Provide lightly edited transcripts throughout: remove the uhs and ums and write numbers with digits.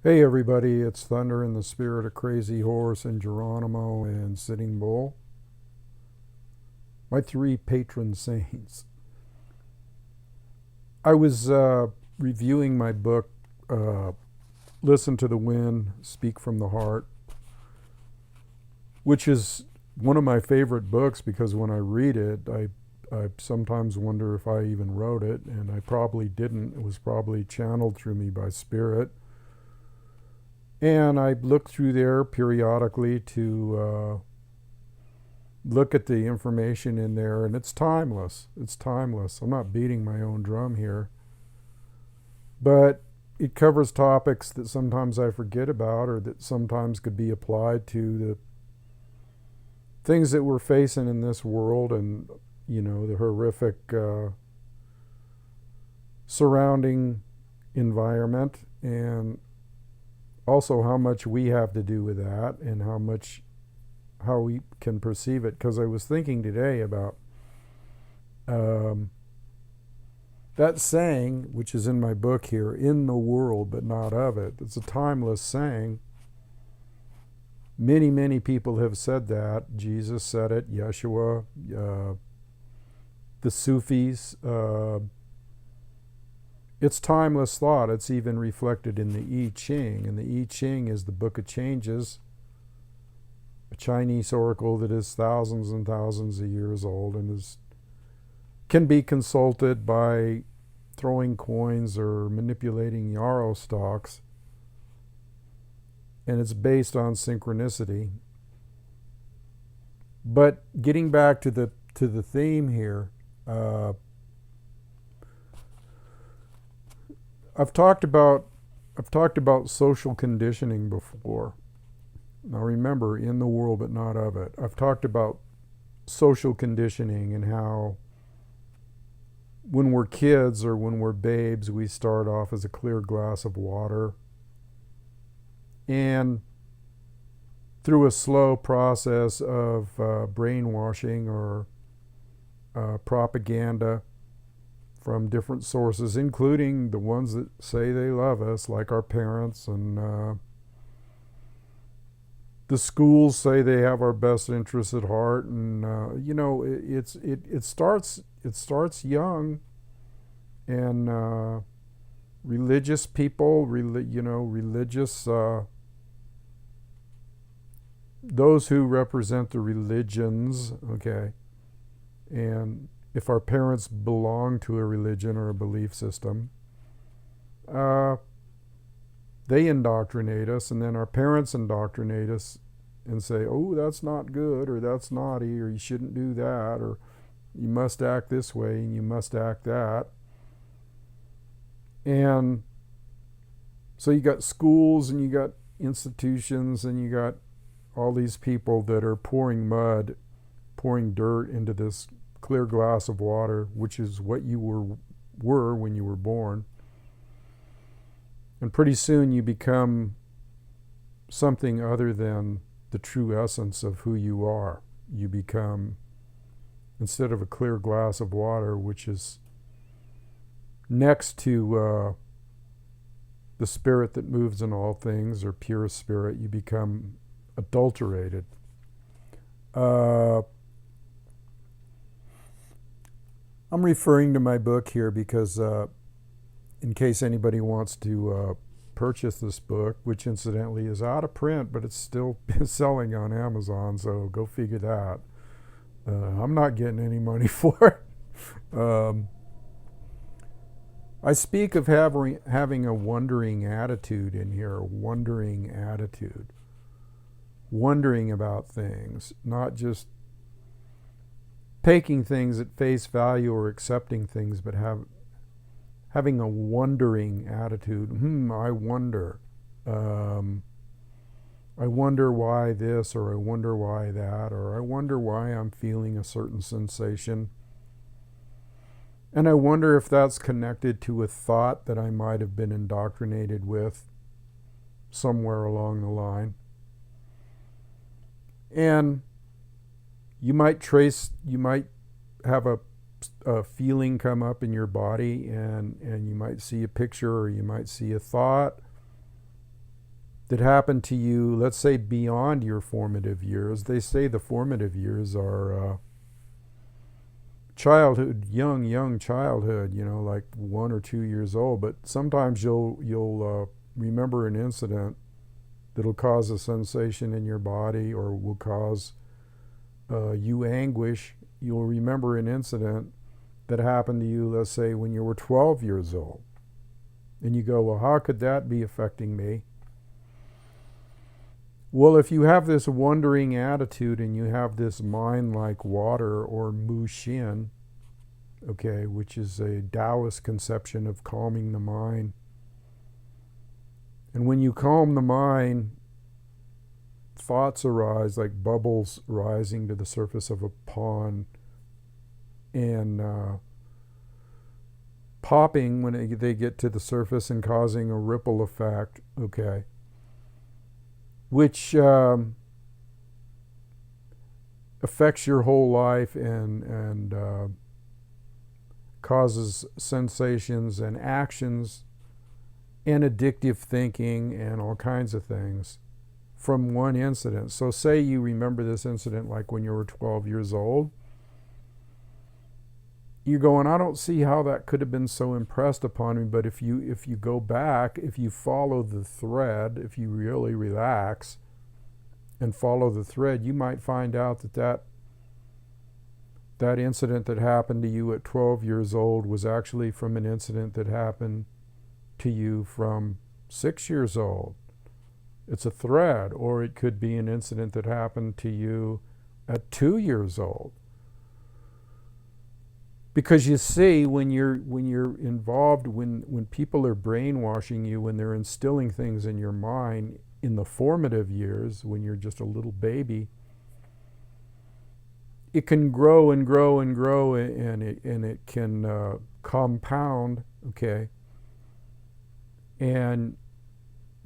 Hey everybody, it's Thunder in the Spirit of Crazy Horse and Geronimo and Sitting Bull. My three patron saints. I was reviewing my book, Listen to the Wind, Speak from the Heart, which is one of my favorite books because when I read it, I sometimes wonder if I even wrote it, and I probably didn't. It was probably channeled through me by Spirit. And I look through there periodically to look at the information in there, and it's timeless. It's timeless. I'm not beating my own drum here. But it covers topics that sometimes I forget about or that sometimes could be applied to the things that we're facing in this world and, the horrific surrounding environment, and also how much we have to do with that and how we can perceive it. Because I was thinking today about that saying, which is in my book here, in the world but not of it. It's a timeless saying. Many, many people have said that. Jesus said it, Yeshua, the Sufis. It's timeless thought. It's even reflected in the I Ching. And the I Ching is the Book of Changes, a Chinese oracle that is thousands and thousands of years old and can be consulted by throwing coins or manipulating yarrow stalks. And it's based on synchronicity. But getting back to the theme here, I've talked about social conditioning before. Now remember, in the world but not of it. I've talked about social conditioning and how when we're kids or when we're babes, we start off as a clear glass of water. And through a slow process of brainwashing or propaganda from different sources, including the ones that say they love us, like our parents, and the schools say they have our best interests at heart, and it starts young, and religious people, religious those who represent the religions, okay, and if our parents belong to a religion or a belief system, they indoctrinate us, and then our parents indoctrinate us and say, oh, that's not good, or that's naughty, or you shouldn't do that, or you must act this way and you must act that. And so you got schools and you got institutions and you got all these people that are pouring mud, pouring dirt into this clear glass of water, which is what you were when you were born. And pretty soon you become something other than the true essence of who you are. You become, instead of a clear glass of water, which is next to the spirit that moves in all things, or pure spirit, you become adulterated. I'm referring to my book here because in case anybody wants to purchase this book, which incidentally is out of print, but it's still selling on Amazon, so go figure that. I'm not getting any money for it. I speak of having a wondering attitude in here, a wondering attitude. Wondering about things, not just taking things at face value or accepting things, but having a wondering attitude. I wonder. I wonder why this, or I wonder why that, or I wonder why I'm feeling a certain sensation. And I wonder if that's connected to a thought that I might have been indoctrinated with somewhere along the line. And you might have a feeling come up in your body, and you might see a picture, or you might see a thought, that happened to you, let's say beyond your formative years. They say the formative years are childhood, young childhood, like 1 or 2 years old. But sometimes you'll remember an incident that'll cause a sensation in your body or will cause you anguish. You'll remember an incident that happened to you, let's say, when you were 12 years old. And you go, well, how could that be affecting me? Well, if you have this wondering attitude and you have this mind like water, or Mu-Shin, okay, which is a Taoist conception of calming the mind. And when you calm the mind, thoughts arise like bubbles rising to the surface of a pond, and popping when they get to the surface and causing a ripple effect, okay, which affects your whole life and causes sensations and actions and addictive thinking and all kinds of things from one incident. So say you remember this incident like when you were 12 years old. You're going, I don't see how that could have been so impressed upon me. But if you go back, if you follow the thread, if you really relax and follow the thread, you might find out that incident that happened to you at 12 years old was actually from an incident that happened to you from 6 years old. It's a thread. Or it could be an incident that happened to you at 2 years old. Because you see, when you're involved, when people are brainwashing you, when they're instilling things in your mind in the formative years, when you're just a little baby, it can grow and grow and grow, and it can compound, okay? And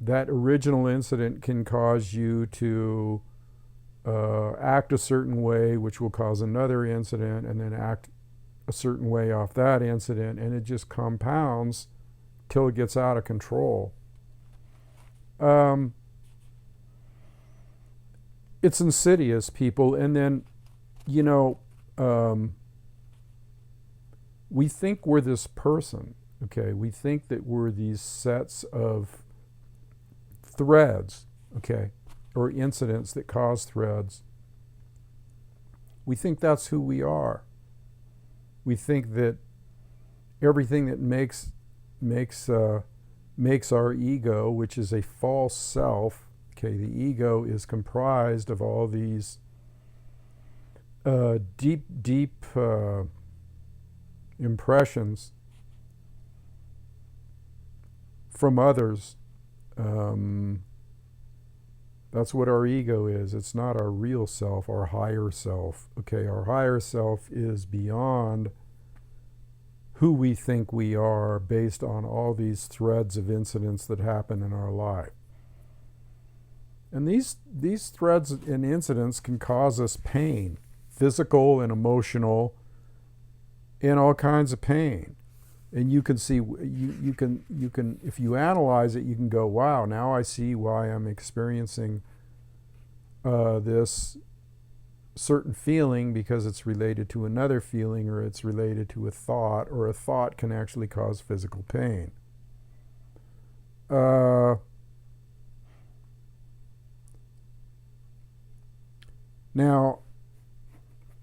that original incident can cause you to act a certain way, which will cause another incident, and then act a certain way off that incident, and it just compounds till it gets out of control. It's insidious, people. And then, we think we're this person, okay? We think that we're these sets of threads, okay, or incidents that cause threads. We think that's who we are. We think that everything that makes our ego, which is a false self, okay, the ego is comprised of all these deep impressions from others. That's what our ego is. It's not our real self, our higher self. Okay, our higher self is beyond who we think we are based on all these threads of incidents that happen in our life. And these threads and incidents can cause us pain, physical and emotional, and all kinds of pain. And you can see, you can, if you analyze it, you can go, wow, now I see why I'm experiencing this certain feeling, because it's related to another feeling, or it's related to a thought, or a thought can actually cause physical pain. Now,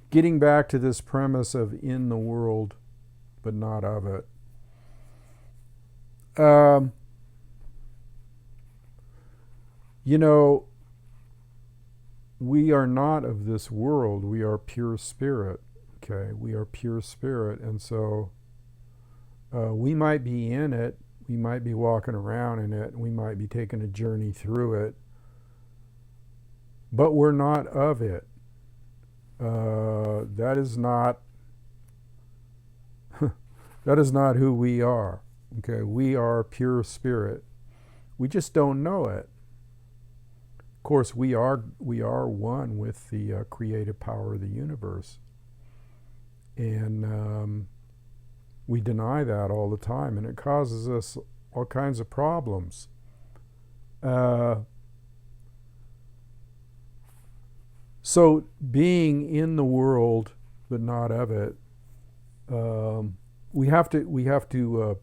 getting back to this premise of in the world, but not of it. We are not of this world. We are pure spirit. Okay, we are pure spirit, and so we might be in it. We might be walking around in it. We might be taking a journey through it, but we're not of it. That is not that is not who we are. Okay, we are pure spirit. We just don't know it. Of course, we are one with the creative power of the universe, and we deny that all the time, and it causes us all kinds of problems. So being in the world but not of it, we have to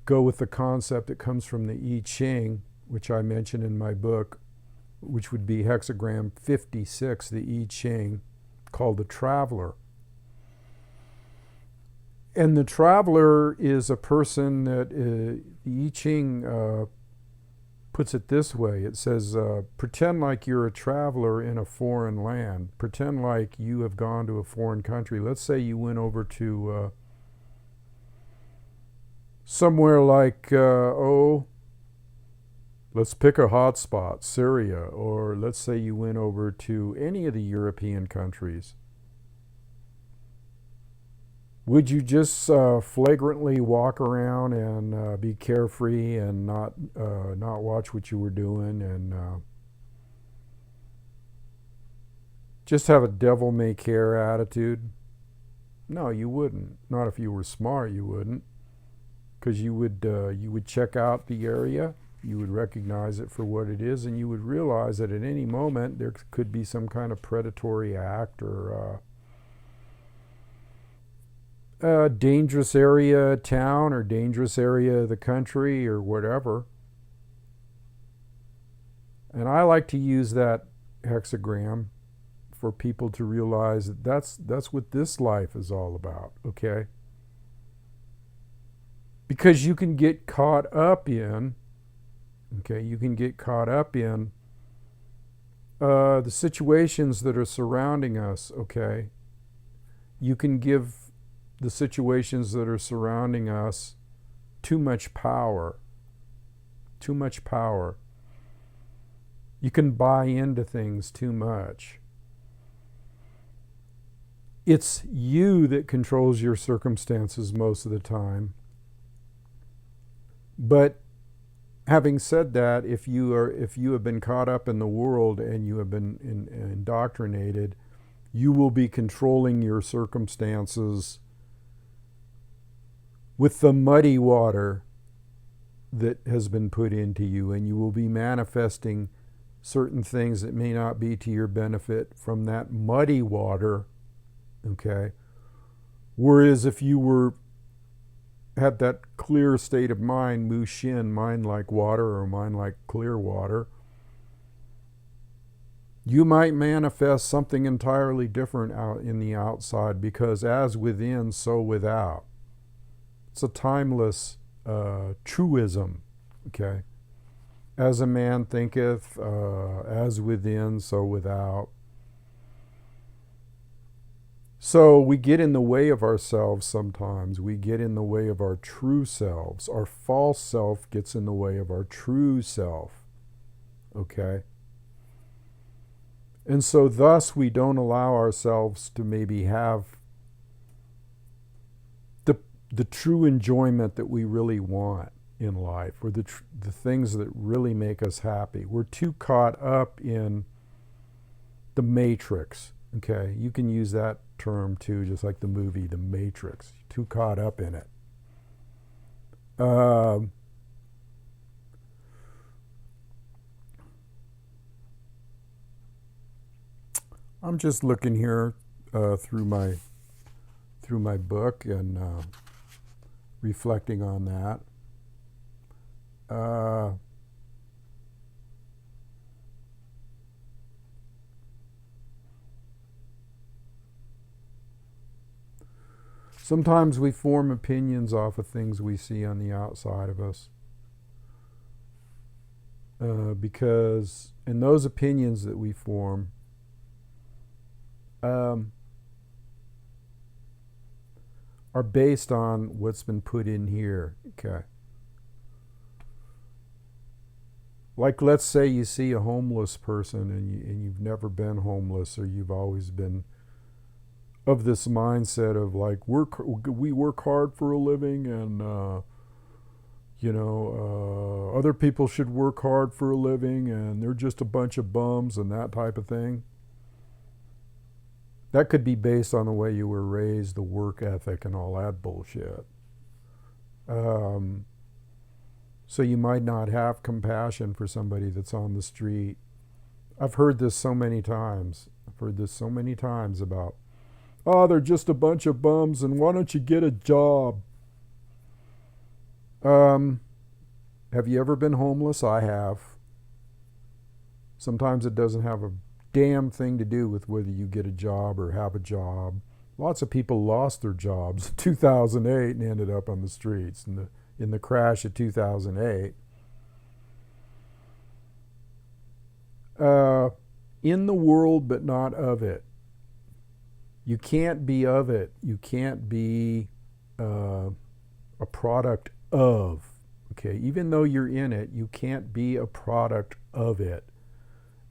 go with the concept that comes from the I Ching, which I mentioned in my book, which would be hexagram 56, the I Ching, called the traveler. And the traveler is a person that the I Ching puts it this way. It says, pretend like you're a traveler in a foreign land. Pretend like you have gone to a foreign country. Let's say you went over to somewhere like, let's pick a hot spot, Syria, or let's say you went over to any of the European countries. Would you just flagrantly walk around and be carefree and not watch what you were doing and just have a devil may care attitude? No, you wouldn't. Not if you were smart, you wouldn't, because you would check out the area, you would recognize it for what it is, and you would realize that at any moment there could be some kind of predatory act or dangerous area town or dangerous area of the country or whatever. And I like to use that hexagram for people to realize that that's what this life is all about, okay? Because you can get caught up in, the situations that are surrounding us, okay? You can give the situations that are surrounding us too much power. Too much power. You can buy into things too much. It's you that controls your circumstances most of the time. But having said that, if you have been caught up in the world and you have been indoctrinated, you will be controlling your circumstances with the muddy water that has been put into you, and you will be manifesting certain things that may not be to your benefit from that muddy water, okay? Whereas if you had that clear state of mind, Mu Shin, mind like water or mind like clear water, you might manifest something entirely different out in the outside, because as within, so without. It's a timeless truism, okay? As a man thinketh, as within, so without. So we get in the way of ourselves sometimes. We get in the way of our true selves. Our false self gets in the way of our true self, okay? And so thus we don't allow ourselves to maybe have the true enjoyment that we really want in life, or the things that really make us happy. We're too caught up in the matrix, okay? You can use that term too, just like the movie The Matrix. Too caught up in it. I'm just looking here through my book and reflecting on that. Sometimes we form opinions off of things we see on the outside of us. Because, and those opinions that we form are based on what's been put in here, okay? Like, let's say you see a homeless person and you've never been homeless, or you've always been of this mindset of like, we work hard for a living, and other people should work hard for a living, and they're just a bunch of bums and that type of thing. That could be based on the way you were raised, the work ethic and all that bullshit. So you might not have compassion for somebody that's on the street. I've heard this so many times. I've heard this so many times about, oh, they're just a bunch of bums and why don't you get a job? Have you ever been homeless? I have. Sometimes it doesn't have a damn thing to do with whether you get a job or have a job. Lots of people lost their jobs in 2008 and ended up on the streets in the crash of 2008. In the world, but not of it. You can't be of it. You can't be a product of. Okay, even though you're in it, you can't be a product of it.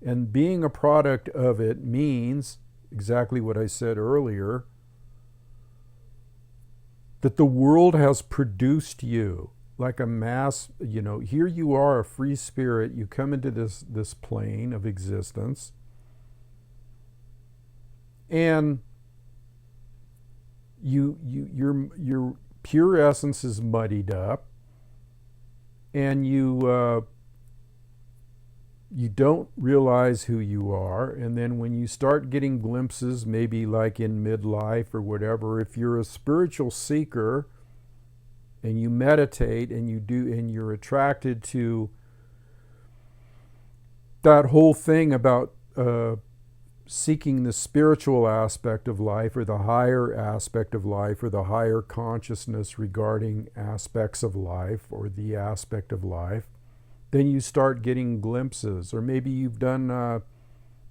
And being a product of it means exactly what I said earlier, that the world has produced you like a mass, here you are, a free spirit, you come into this plane of existence, and your pure essence is muddied up, and you don't realize who you are. And then when you start getting glimpses, maybe like in midlife or whatever, if you're a spiritual seeker and you meditate and you're attracted to that whole thing about seeking the spiritual aspect of life, or the higher aspect of life, or the higher consciousness regarding aspects of life, or the aspect of life, then you start getting glimpses. Or maybe you've done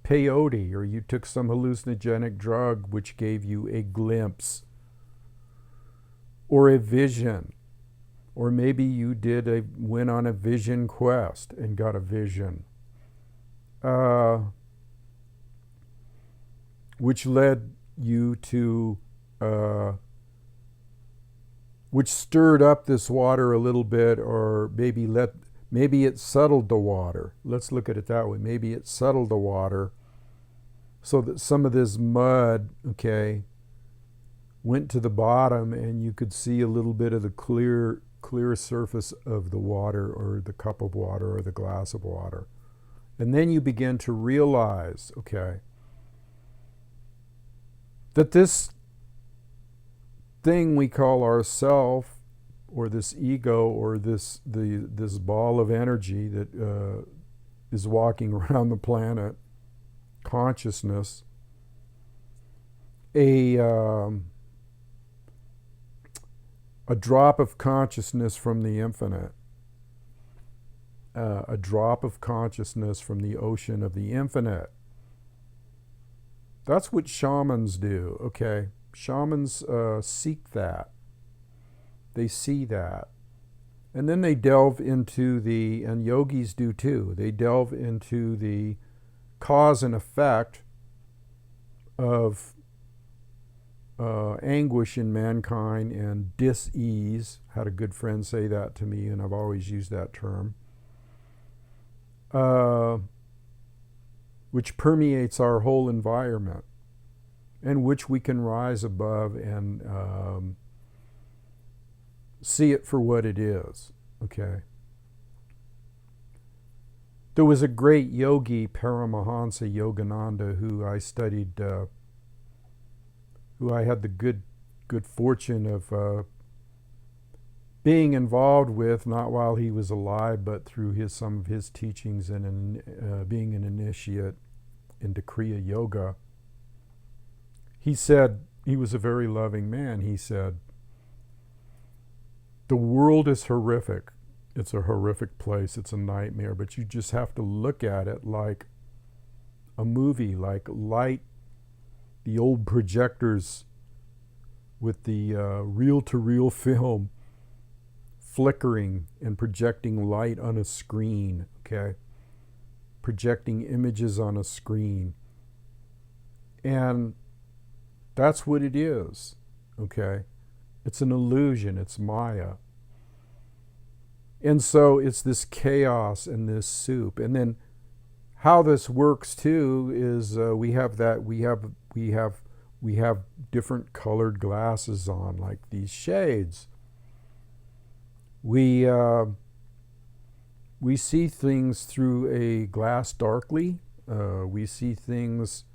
peyote, or you took some hallucinogenic drug which gave you a glimpse or a vision. Or maybe you went on a vision quest and got a vision, which led you to, which stirred up this water a little bit, or maybe it settled the water. Let's look at it that way. Maybe it settled the water so that some of this mud, okay, went to the bottom and you could see a little bit of the clear surface of the water, or the cup of water, or the glass of water. And then you begin to realize, okay, that this thing we call ourself, or this ego, or this ball of energy that is walking around the planet, consciousness, a drop of consciousness from the infinite, a drop of consciousness from the ocean of the infinite. That's what shamans do, okay? Shamans seek that. They see that. And then they delve into and yogis do too, they delve into the cause and effect of anguish in mankind and dis-ease. Had a good friend say that to me, and I've always used that term, which permeates our whole environment, and which we can rise above and see it for what it is, okay? There was a great yogi, Paramahansa Yogananda, who I studied, who I had the good fortune of being involved with, not while he was alive, but through some of his teachings and being an initiate into Kriya Yoga. He said, he was a very loving man, he said, the world is horrific. It's a horrific place. It's a nightmare. But you just have to look at it like a movie, like light, the old projectors with the reel-to-reel film flickering and projecting light on a screen, okay? Projecting images on a screen. And that's what it is, okay? It's an illusion, it's Maya. And so it's this chaos and this soup. And then how this works too is we have different colored glasses on, like these shades. We see things through a glass darkly. We see things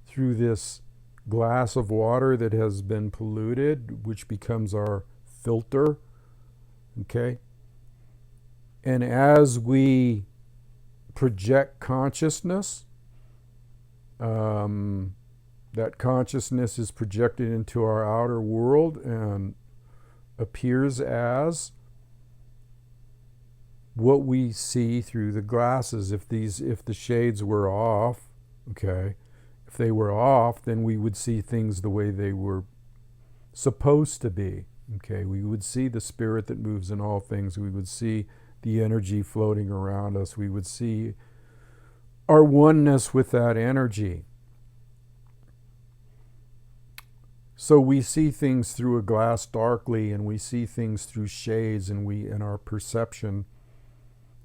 through this glass of water that has been polluted, which becomes our filter, okay? And as we project consciousness, that consciousness is projected into our outer world and appears as what we see through the glasses. If the shades were off, okay, if they were off, then we would see things the way they were supposed to be, okay? We would see the spirit that moves in all things. We would see the energy floating around us. We would see our oneness with that energy. So we see things through a glass darkly, and we see things through shades, and our perception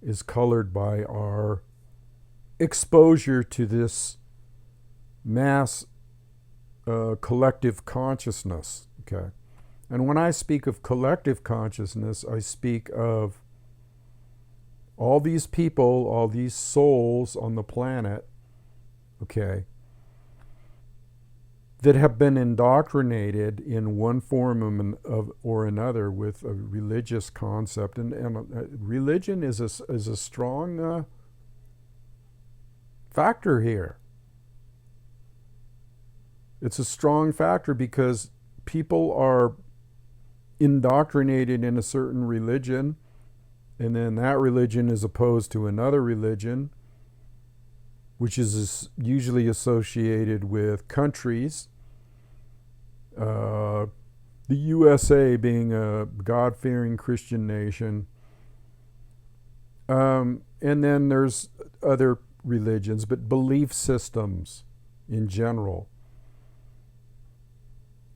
is colored by our exposure to this mass collective consciousness, okay? And when I speak of collective consciousness, I speak of all these people, all these souls on the planet, okay, that have been indoctrinated in one form or another with a religious concept. And religion is a strong factor here. It's a strong factor because people are indoctrinated in a certain religion, and then that religion is opposed to another religion, which is usually associated with countries. The USA being a God-fearing Christian nation. And then there's other religions, but belief systems in general.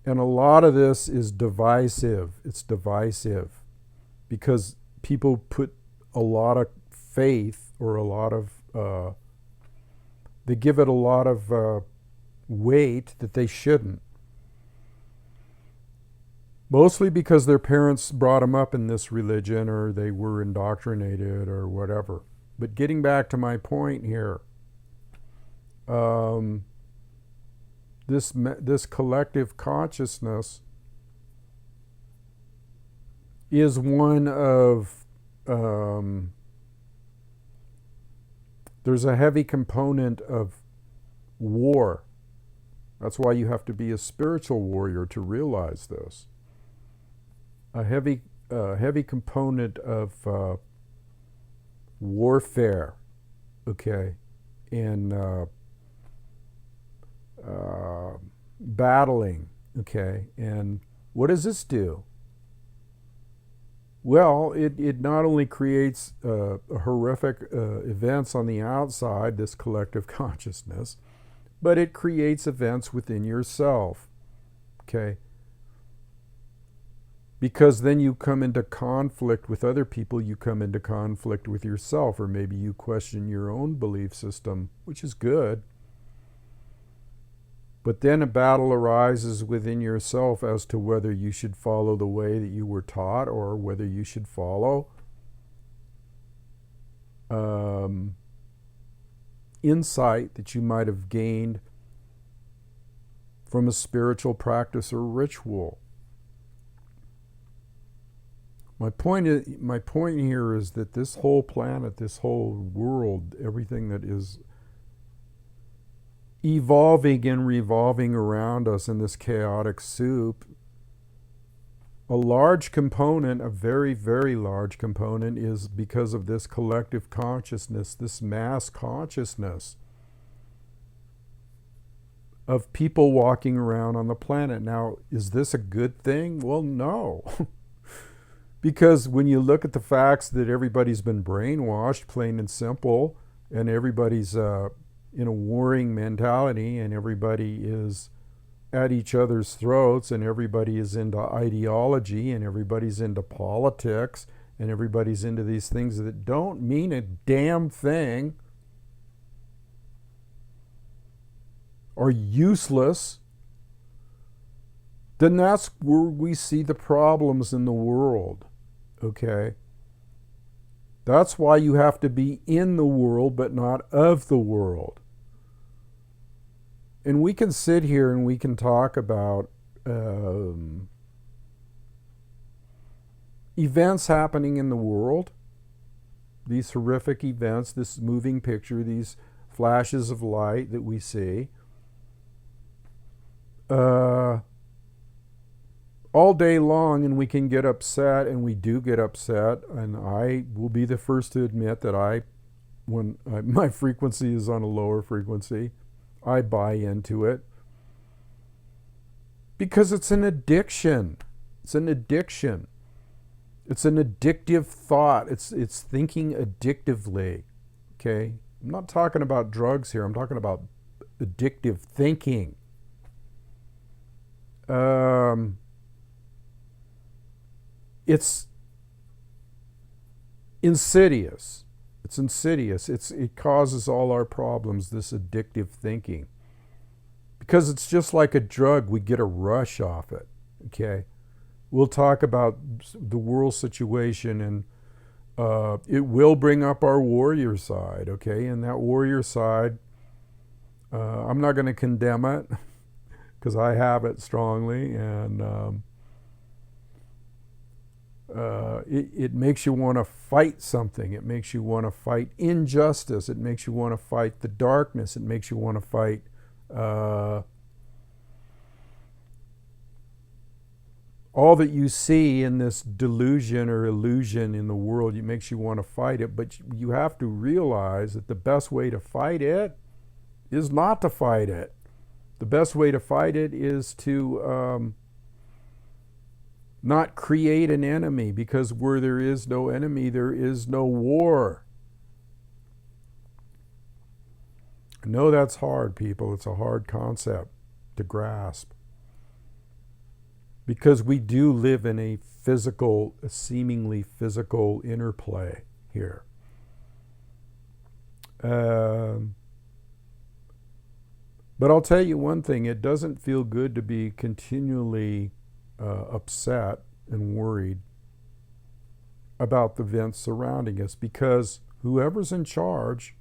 And a lot of this is divisive. It's divisive because people put a lot of faith or a lot of, they give it a lot of weight that they shouldn't. Mostly because their parents brought them up in this religion, or they were indoctrinated, or whatever. But getting back to my point here, this collective consciousness is one of, there's a heavy component of war. That's why you have to be a spiritual warrior to realize this. A heavy component of warfare, okay, and battling, okay. And what does this do? Well, it not only creates horrific events on the outside, this collective consciousness, but it creates events within yourself, okay? Because then you come into conflict with other people, you come into conflict with yourself, or maybe you question your own belief system, which is good. But then a battle arises within yourself as to whether you should follow the way that you were taught, or whether you should follow insight that you might have gained from a spiritual practice or ritual. My point here is that this whole planet, this whole world, everything that is evolving and revolving around us in this chaotic soup, a large component, a very, very large component, is because of this collective consciousness, this mass consciousness of people walking around on the planet. Now, is this a good thing? Well, no. Because when you look at the facts that everybody's been brainwashed, plain and simple, and everybody's in a warring mentality, and everybody is at each other's throats, and everybody is into ideology, and everybody's into politics, and everybody's into these things that don't mean a damn thing, are useless, then that's where we see the problems in the world, okay? That's why you have to be in the world, but not of the world. And we can sit here and we can talk about events happening in the world, these horrific events, this moving picture, these flashes of light that we see, all day long, and we can get upset, and we do get upset. And I will be the first to admit that when my frequency is on a lower frequency, I buy into it because it's an addiction. It's an addiction. It's an addictive thought. It's thinking addictively. Okay, I'm not talking about drugs here. I'm talking about addictive thinking. It's insidious. It's insidious. It causes all our problems, this addictive thinking. Because it's just like a drug, we get a rush off it. Okay? We'll talk about the world situation, and it will bring up our warrior side. Okay? And that warrior side, I'm not going to condemn it because I have it strongly, and it makes you want to fight something. It makes you want to fight injustice. It makes you want to fight the darkness. It makes you want to fight all that you see in this delusion or illusion in the world. It makes you want to fight it, but you have to realize that the best way to fight it is not to fight it. The best way to fight it is to not create an enemy, because where there is no enemy, there is no war. I know that's hard, people. It's a hard concept to grasp, because we do live in a seemingly physical interplay here. But I'll tell you one thing, it doesn't feel good to be continually upset and worried about the events surrounding us, because whoever's in charge,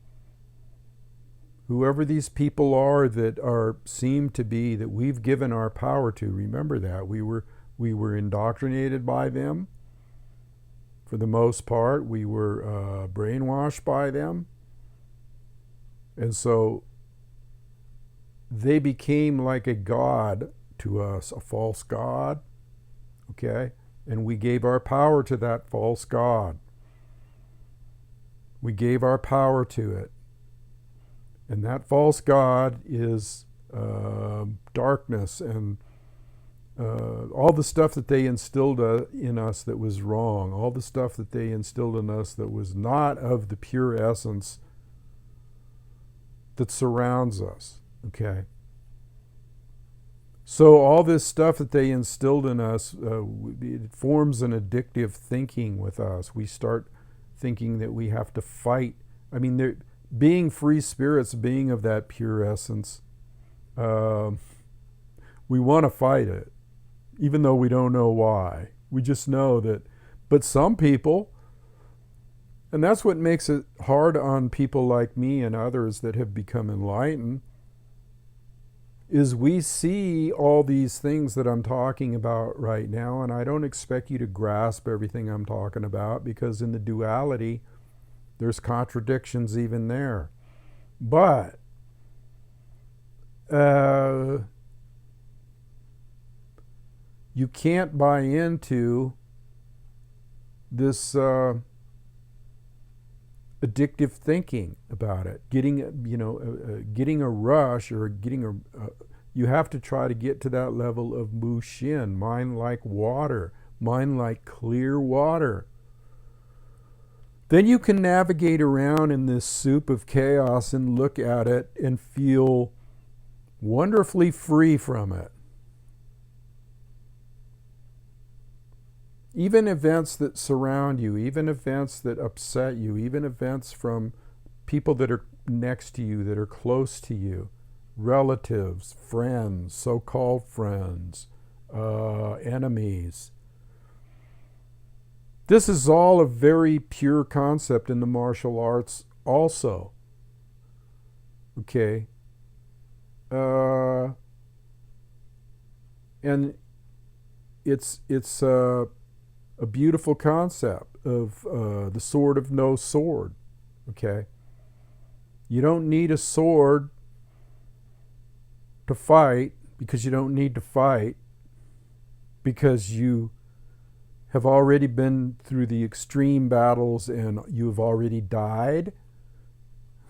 whoever these people are that seem to be, that we've given our power to, remember that we were indoctrinated by them. For the most part, we were brainwashed by them, and so they became like a god to us, a false god. Okay? And we gave our power to that false god. We gave our power to it. And that false god is darkness and all the stuff that they instilled in us that was wrong, all the stuff that they instilled in us that was not of the pure essence that surrounds us. Okay? So all this stuff that they instilled in us, it forms an addictive thinking with us. We start thinking that we have to fight. I mean, being free spirits, being of that pure essence, we want to fight it, even though we don't know why. We just know that. But some people, and that's what makes it hard on people like me and others that have become enlightened, is we see all these things that I'm talking about right now, and I don't expect you to grasp everything I'm talking about, because in the duality, there's contradictions even there. But you can't buy into this addictive thinking about it. Getting a rush, or you have to try to get to that level of Mushin, mind like water, mind like clear water. Then you can navigate around in this soup of chaos and look at it and feel wonderfully free from it. Even events that surround you, even events that upset you, even events from people that are next to you, that are close to you, relatives, friends, so-called friends, enemies. This is all a very pure concept in the martial arts also. Okay? And it's a beautiful concept of the sword of no sword. Okay, you don't need a sword to fight, because you don't need to fight, because you have already been through the extreme battles and you've already died.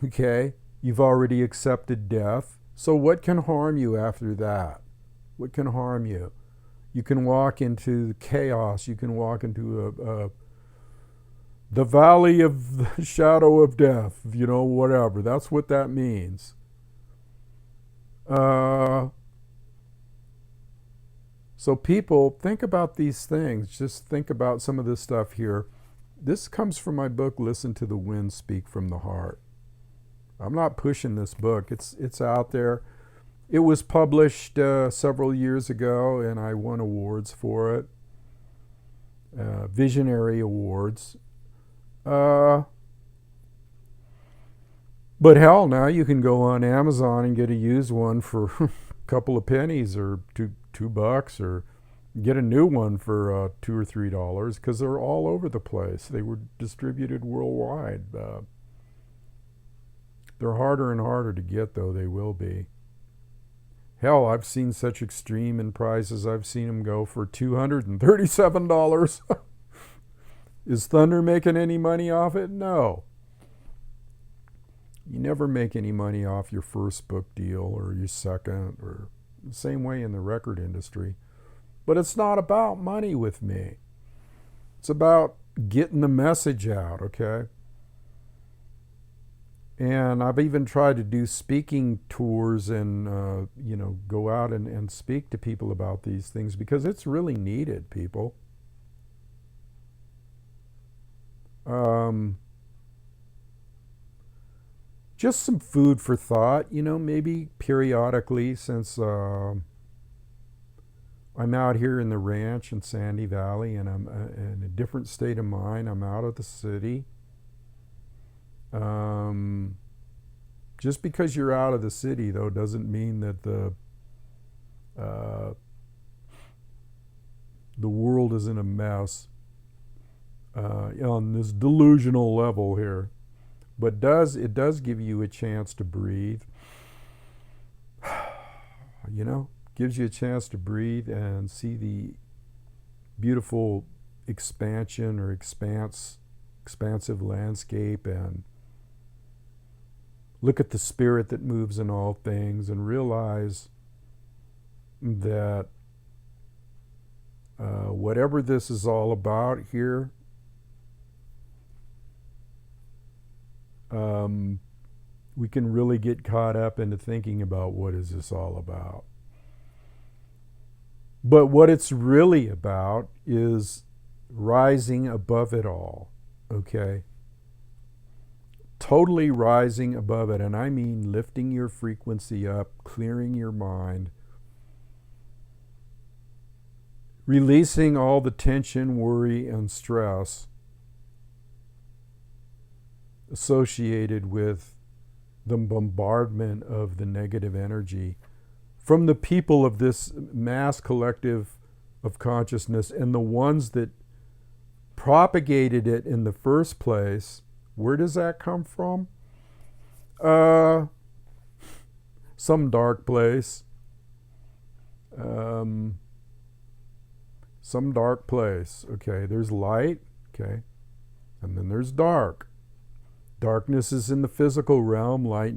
Okay, you've already accepted death. So what can harm you after that? What can harm you? You can walk into chaos. You can walk into the valley of the shadow of death, whatever. That's what that means. So people, think about these things. Just think about some of this stuff here. This comes from my book, Listen to the Wind Speak from the Heart. I'm not pushing this book. It's out there. It was published several years ago, and I won awards for it. Visionary awards. But hell, now you can go on Amazon and get a used one for a couple of pennies, or $2, or get a new one for $2 or $3, because they're all over the place. They were distributed worldwide. They're harder and harder to get, though. They will be. Hell, I've seen such extreme in prices. I've seen them go for $237. Is Thunder making any money off it? No. You never make any money off your first book deal or your second, or the same way in the record industry. But it's not about money with me. It's about getting the message out, okay? And I've even tried to do speaking tours and, go out and speak to people about these things, because it's really needed, people. Just some food for thought, maybe periodically, since I'm out here in the ranch in Sandy Valley, and I'm in a different state of mind. I'm out of the city. Just because you're out of the city, though, doesn't mean that the world is in a mess on this delusional level here. But it does give you a chance to breathe. Gives you a chance to breathe and see the beautiful expansion or expansive landscape, and look at the spirit that moves in all things, and realize that whatever this is all about here, we can really get caught up into thinking about what is this all about. But what it's really about is rising above it all, okay? Totally rising above it. And I mean lifting your frequency up, clearing your mind, releasing all the tension, worry, and stress associated with the bombardment of the negative energy from the people of this mass collective of consciousness, and the ones that propagated it in the first place. Where does that come from? Some dark place. Some dark place. Okay, there's light, okay, and then there's dark. Darkness is in the physical realm. Light,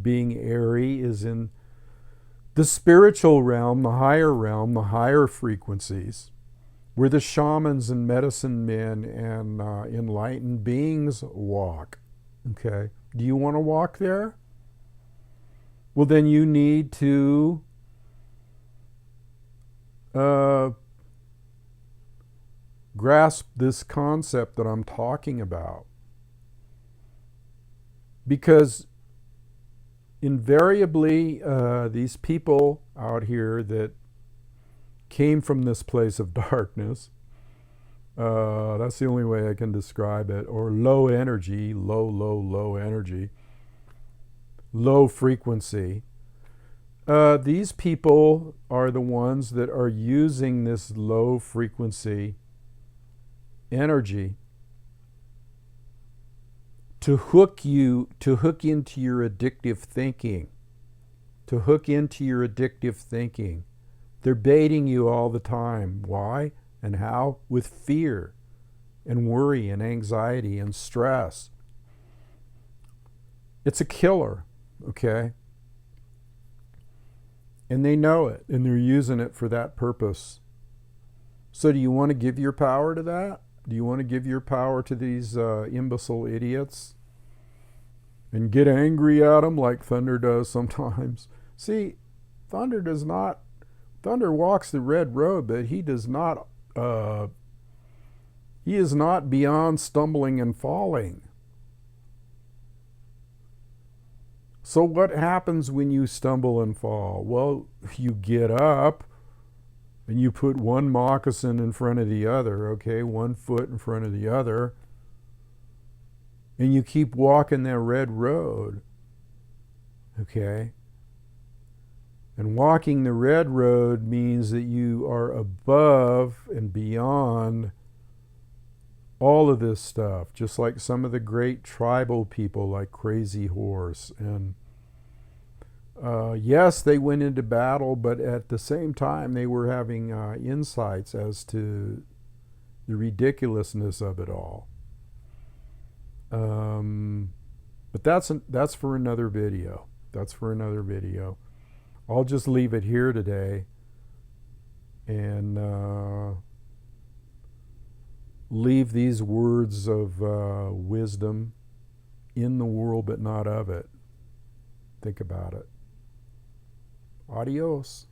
being airy, is in the spiritual realm, the higher frequencies, where the shamans and medicine men and enlightened beings walk. Okay, do you want to walk there? Well, then you need to grasp this concept that I'm talking about. Because invariably, these people out here that came from this place of darkness, that's the only way I can describe it, or low energy, low energy, low frequency. These people are the ones that are using this low frequency energy to hook into your addictive thinking. To hook into your addictive thinking. They're baiting you all the time. Why and how? With fear and worry and anxiety and stress. It's a killer, okay? And they know it, and they're using it for that purpose. So do you want to give your power to that? Do you want to give your power to these imbecile idiots? And get angry at them like Thunder does sometimes? See, Thunder walks the red road, but he is not beyond stumbling and falling. So what happens when you stumble and fall? Well, you get up and you put one moccasin in front of the other, okay, one foot in front of the other, and you keep walking that red road, okay? And walking the red road means that you are above and beyond all of this stuff, just like some of the great tribal people like Crazy Horse. And yes, they went into battle, but at the same time they were having insights as to the ridiculousness of it all. But that's for another video. That's for another video. I'll just leave it here today and leave these words of wisdom in the world but not of it. Think about it. Adios.